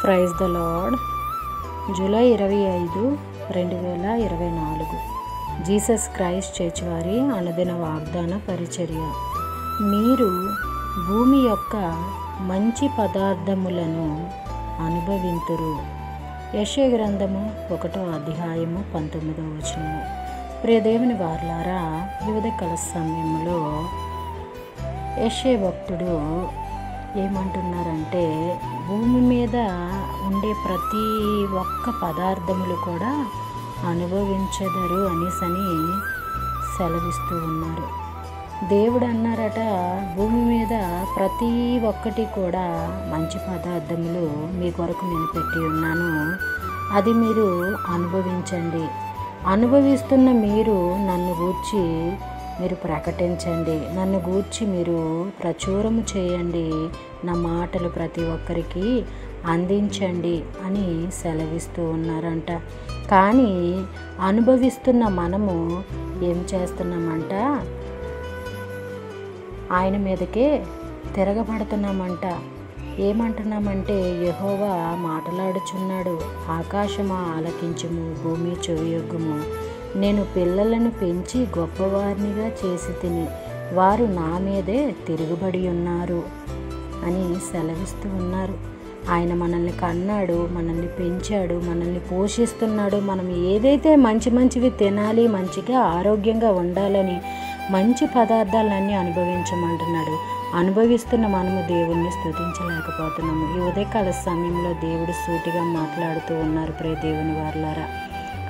Praise the Lord. July 25, 2024 Jesus Christ church వారి అనుదిన వాగ్దాన పరిచర్య. మీరు భూమి యొక్క మంచి పదార్థములను అనుభవింతురు. యెషయా గ్రంథము 1వ అధ్యాయము 19వ వచనము. ప్రియ దేవుని వారలారా, ఈ ఉదయకాల సమయంలో యెషయా భక్తుడు ఏమంటున్నారంటే, భూమి మీద ఉండే ప్రతి ఒక్క పదార్థములు కూడా అనుభవించదరు అనేసని సెలవిస్తూ ఉన్నారు. దేవుడు అన్నారట, భూమి మీద ప్రతి ఒక్కటి కూడా మంచి పదార్థములు మీ కొరకు నేను పెట్టి ఉన్నాను, అది మీరు అనుభవించండి. అనుభవిస్తున్న మీరు నన్ను గూర్చి మీరు ప్రకటించండి, నన్ను గూర్చి మీరు ప్రచురము చేయండి, నా మాటలు ప్రతి ఒక్కరికి అందించండి అని సెలవిస్తూ ఉన్నారంట. కానీ అనుభవిస్తున్న మనము ఏం చేస్తున్నామంట? ఆయన మీదకే తిరగబడుతున్నామంట. ఏమంటున్నామంటే, యెహోవా మాట్లాడుచున్నాడు, ఆకాశమా ఆలకించుము, భూమి చెవియొగ్గుము. నేను పిల్లలను పెంచి గొప్పవారినిగా చేసి తిని, వారు నా మీదే తిరుగుబడి ఉన్నారు అని సెలవిస్తూ ఉన్నారు. ఆయన మనల్ని కన్నాడు, మనల్ని పెంచాడు, మనల్ని పోషిస్తున్నాడు. మనం ఏదైతే మంచివి తినాలి, మంచిగా ఆరోగ్యంగా ఉండాలని మంచి పదార్థాలన్నీ అనుభవించమంటున్నాడు. అనుభవిస్తున్న మనము దేవుణ్ణి స్తుతించలేకపోతున్నాము. ఈ ఉదయకాల సమయంలో దేవుడు సూటిగా మాట్లాడుతూ ఉన్నారు ప్రియ దేవుని వారలారా.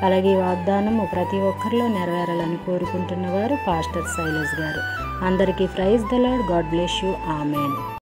అలాగే ఈ వాగ్దానము ప్రతి ఒక్కరిలో నెరవేరాలని కోరుకుంటున్నవారు పాస్టర్ శైలజ్ గారు. అందరికీ praise the Lord. God bless you. Amen.